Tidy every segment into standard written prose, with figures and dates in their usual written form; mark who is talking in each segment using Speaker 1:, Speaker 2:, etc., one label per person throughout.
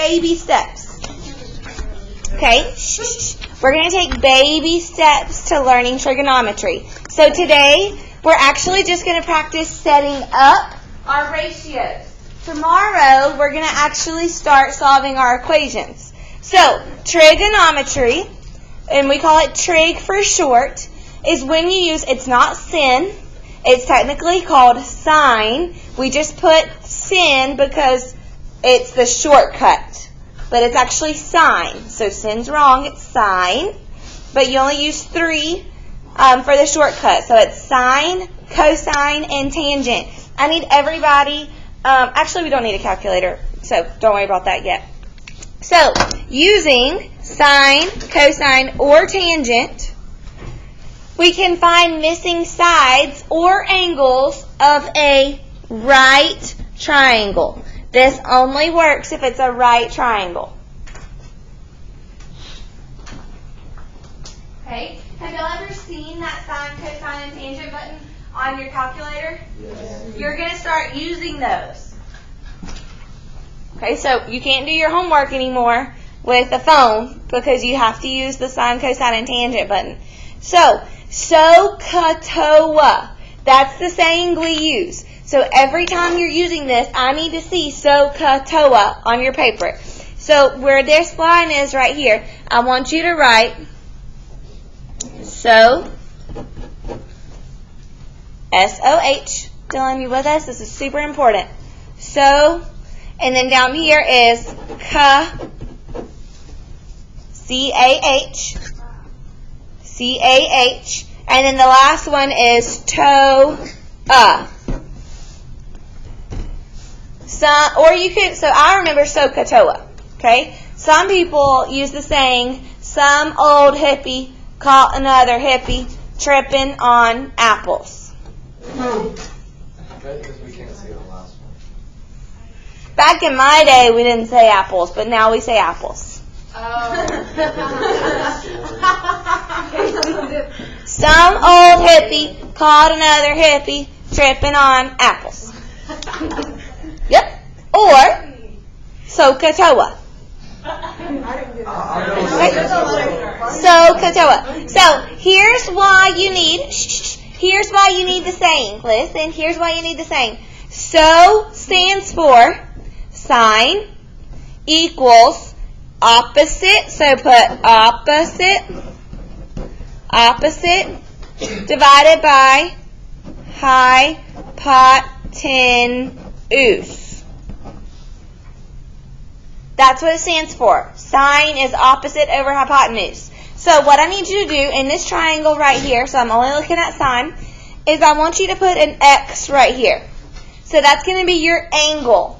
Speaker 1: baby steps. Okay? We're going to take baby steps to learning trigonometry. So today, we're actually just going to practice setting up our ratios. Tomorrow, we're going to actually start solving our equations. So, trigonometry, and we call it trig for short, is when you use, it's not sin, it's technically called sine. We just put sin because it's the shortcut, but it's actually sine. So sin's wrong, it's sine, but you only use 3 for the shortcut. So it's sine, cosine, and tangent. I need everybody, actually we don't need a calculator, so don't worry about that yet. So using sine, cosine, or tangent, we can find missing sides or angles of a right triangle. This only works if it's a right triangle. Okay, have y'all ever seen that sine, cosine, and tangent button on your calculator? Yes. You're going to start using those. Okay, so you can't do your homework anymore with a phone because you have to use the sine, cosine, and tangent button. So, SOHCAHTOA. That's the saying we use. So every time you're using this, I need to see SOHCAHTOA on your paper. So where this line is right here, I want you to write S-O-H. Dylan, you with us? This is super important. So, and then down here is C-A-H. C-A-H. And then the last one is TOA. Or you could, so I remember SOHCAHTOA. Okay? Some people use the saying, some old hippie caught another hippie tripping on apples.
Speaker 2: Because we can't see the last one.
Speaker 1: Back in my day, we didn't say apples, but now we say apples. Some old hippie caught another hippie tripping on apples. Yep. Or SOHCAHTOA. SOHCAHTOA. So here's why you need the saying. Listen, here's why you need the saying. So stands for sine equals opposite. So put opposite divided by hypotenuse. That's what it stands for. Sine is opposite over hypotenuse. So what I need you to do in this triangle right here, so I'm only looking at sine, is I want you to put an X right here. So that's going to be your angle.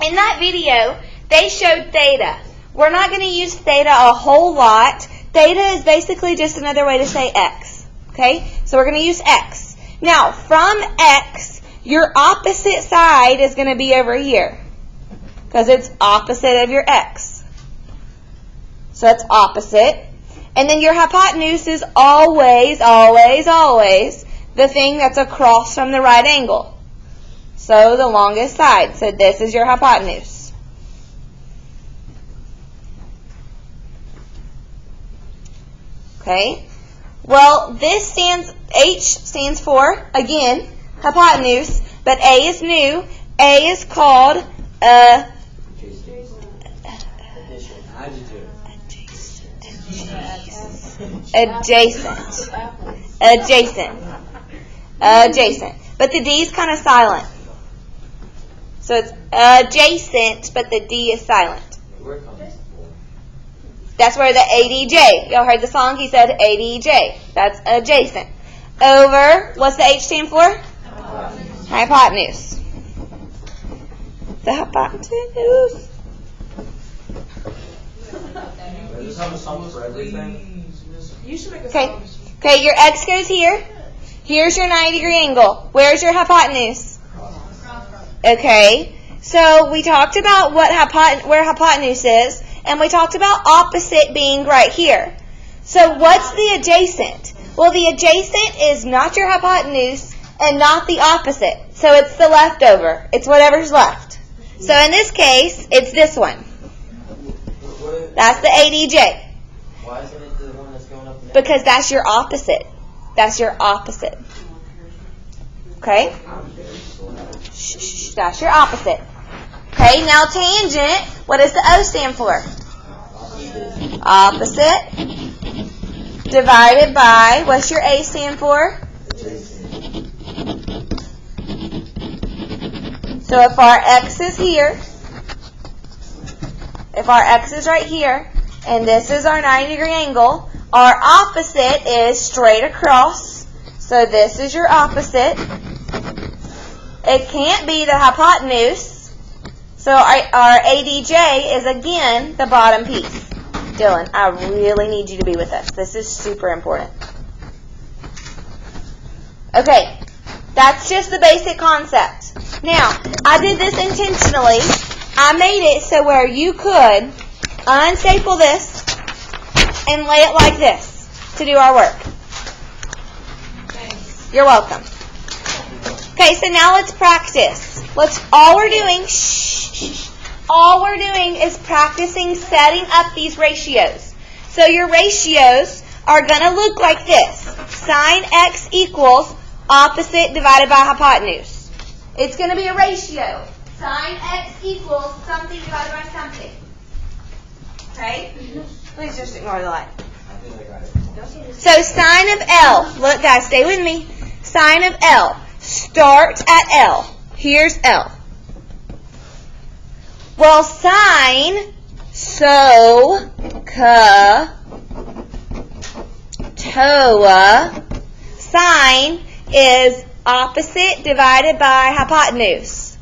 Speaker 1: In that video, they showed theta. We're not going to use theta a whole lot. Theta is basically just another way to say X. Okay? So we're going to use X. Now, from X, your opposite side is going to be over here. Because it's opposite of your X. So it's opposite. And then your hypotenuse is always, always, always the thing that's across from the right angle. So the longest side. So this is your hypotenuse. Okay? Well, H stands for, again, hypotenuse, but A is new. A is called adjacent. But the D is kind of silent. So it's adjacent, but the D is silent. That's where the ADJ. Y'all heard the song? He said ADJ. That's adjacent. Over, what's the H stand for? Hypotenuse. The hypotenuse. Okay, your X goes here. Here's your 90-degree angle. Where's your hypotenuse? Okay, so we talked about where hypotenuse is, and we talked about opposite being right here. So what's the adjacent? Well, the adjacent is not your hypotenuse and not the opposite. So it's the leftover. It's whatever's left. So in this case, it's this one. That's the ADJ.
Speaker 2: Why isn't it the one that's going up and down?
Speaker 1: Because that's your opposite. That's your opposite. Okay? Shh, that's your opposite. Okay, now tangent. What does the O stand for? Opposite. Divided by, what's your A stand for? So if our X is here, if our X is right here, and this is our 90-degree angle, our opposite is straight across. So this is your opposite. It can't be the hypotenuse. So our ADJ is again the bottom piece. Dylan, I really need you to be with us. This is super important. Okay, that's just the basic concept. Now, I did this intentionally. I made it so where you could unstaple this and lay it like this to do our work.
Speaker 3: Thanks.
Speaker 1: You're welcome. Okay, so now let's practice. All we're doing is practicing setting up these ratios. So your ratios are going to look like this. Sine x equals opposite divided by hypotenuse. It's going to be a ratio. Sine x equals something divided by something. Okay? Please just ignore the light.
Speaker 2: I think I got it.
Speaker 1: So sine of L. Look, guys, stay with me. Sine of L. Start at L. Here's L. Well, sine, so, ka, toa. Sine is opposite divided by hypotenuse.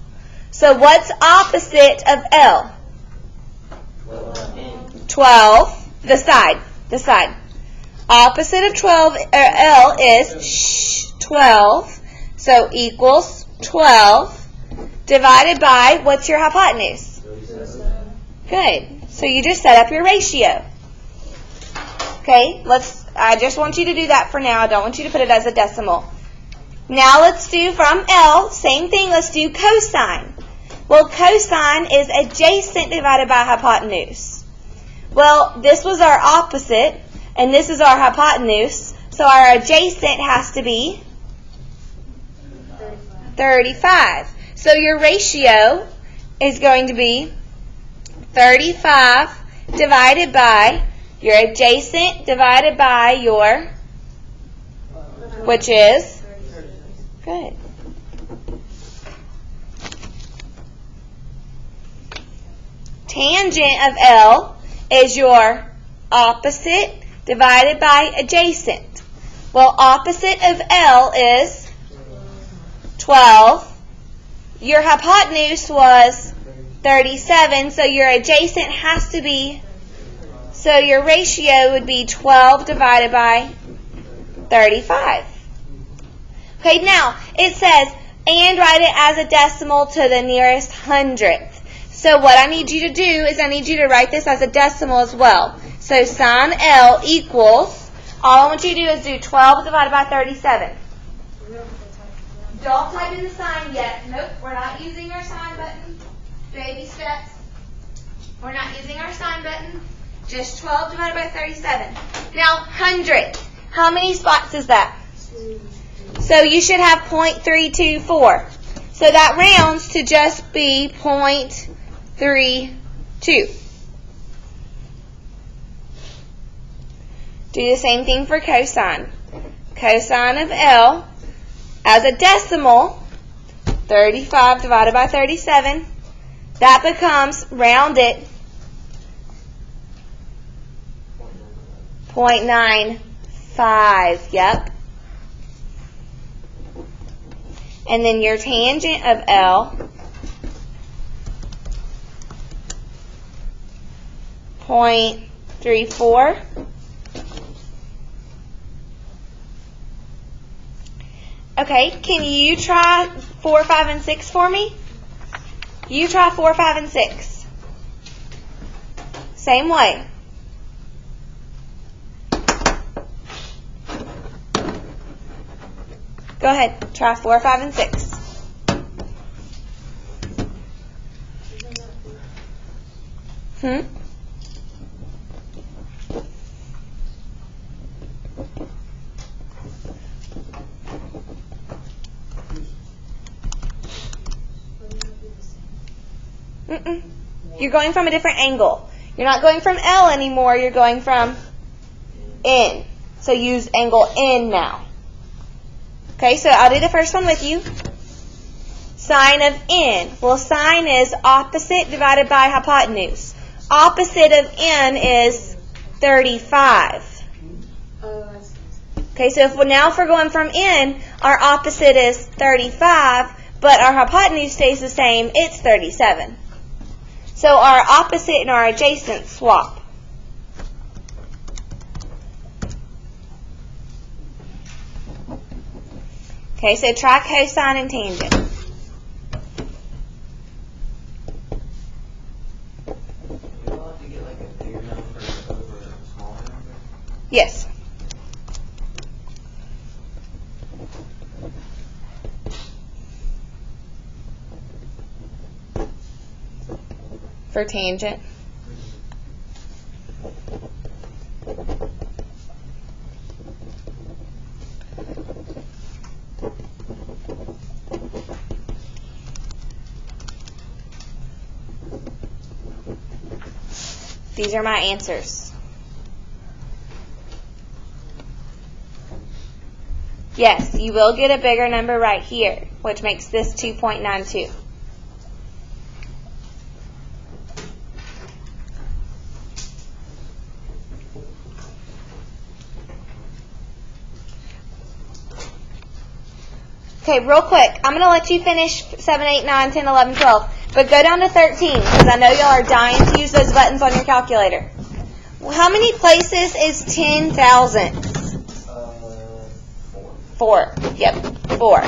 Speaker 1: So what's opposite of L? 12. The side. Opposite of 12 L is 12. So equals 12 divided by, what's your hypotenuse? Good. So you just set up your ratio. Okay, I just want you to do that for now. I don't want you to put it as a decimal. Now let's do from L, same thing, let's do cosine. Well, cosine is adjacent divided by hypotenuse. Well, this was our opposite, and this is our hypotenuse, so our adjacent has to be 35. So your ratio is going to be 35 divided by your adjacent divided by your, which is, good. Tangent of L is your opposite divided by adjacent. Well, opposite of L is 12. Your hypotenuse was 37, so your adjacent has to be, so your ratio would be 12 divided by 35. Okay, now it says, and write it as a decimal to the nearest hundredth. So what I need you to do is I need you to write this as a decimal as well. So sine L equals, all I want you to do is do 12 divided by 37. Don't type in the sign yet. Nope, we're not using our sign button. Baby steps. We're not using our sign button. Just 12 divided by 37. Now, 100. How many spots is that? 2. So you should have 0.324. So that rounds to just be 0.32. Do the same thing for cosine. Cosine of L as a decimal, 35 divided by 37. That becomes, round it, 0.95. Yep. And then your tangent of L, 0.34. Okay, can you try 4, 5, and 6 for me? You try 4, 5, and 6. Same way. Go ahead, try 4, 5, and 6. You're going from a different angle. You're not going from L anymore. You're going from N. So use angle N now. Okay, so I'll do the first one with you. Sine of N. Well, sine is opposite divided by hypotenuse. Opposite of N is 35. Okay, so if we're going from N, our opposite is 35, but our hypotenuse stays the same, it's 37. So our opposite and our adjacent swap. Okay, so try cosine and tangent.
Speaker 2: You'll have to get like a bigger number over a smaller number?
Speaker 1: Yes. For tangent. These are my answers. Yes, you will get a bigger number right here, which makes this 2.92. Okay, real quick, I'm going to let you finish 7, 8, 9, 10, 11, 12. But go down to 13, because I know y'all are dying to use those buttons on your calculator. Well, how many places is 10 thousandths? 4. Yep, 4.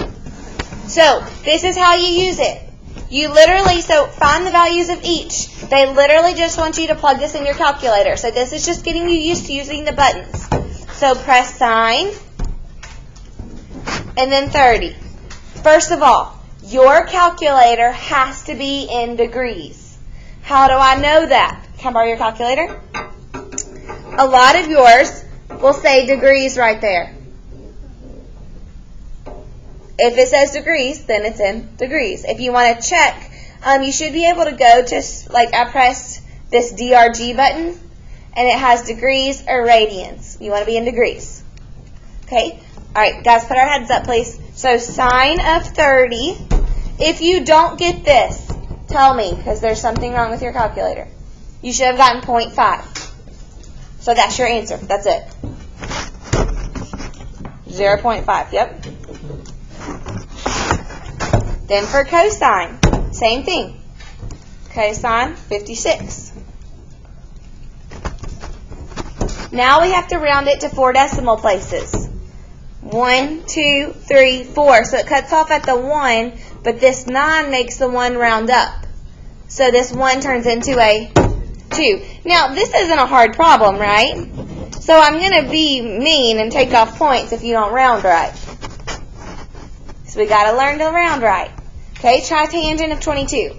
Speaker 1: So, this is how you use it. You literally, so find the values of each. They literally just want you to plug this in your calculator. So this is just getting you used to using the buttons. So press sine, and then 30. First of all, your calculator has to be in degrees. How do I know that? Can I borrow your calculator? A lot of yours will say degrees right there. If it says degrees, then it's in degrees. If you want to check, you should be able to go to, like I pressed this DRG button, and it has degrees or radians. You want to be in degrees. Okay? All right, guys, put our heads up, please. So sine of 30. If you don't get this, tell me, because there's something wrong with your calculator. You should have gotten 0.5. So that's your answer. That's it. 0.5, yep. Then for cosine, same thing. Cosine, 56. Now we have to round it to 4 decimal places. 1, 2, 3, 4. So it cuts off at the 1, but this 9 makes the 1 round up. So this 1 turns into a 2. Now, this isn't a hard problem, right? So I'm going to be mean and take off points if you don't round right. So we got to learn to round right. Okay, try tangent of 22.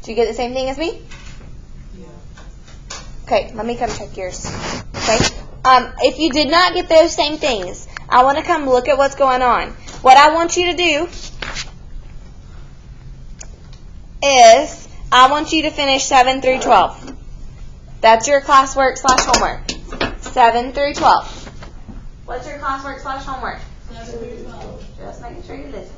Speaker 1: Did you get the same thing as me?
Speaker 2: Yeah.
Speaker 1: Okay, let me come check yours. Okay. If you did not get those same things, I want to come look at what's going on. What I want you to do is I want you to finish 7 through 12. That's your classwork / homework. 7 through 12. What's your classwork / homework?
Speaker 2: 7 through 12.
Speaker 1: Just making sure you listen.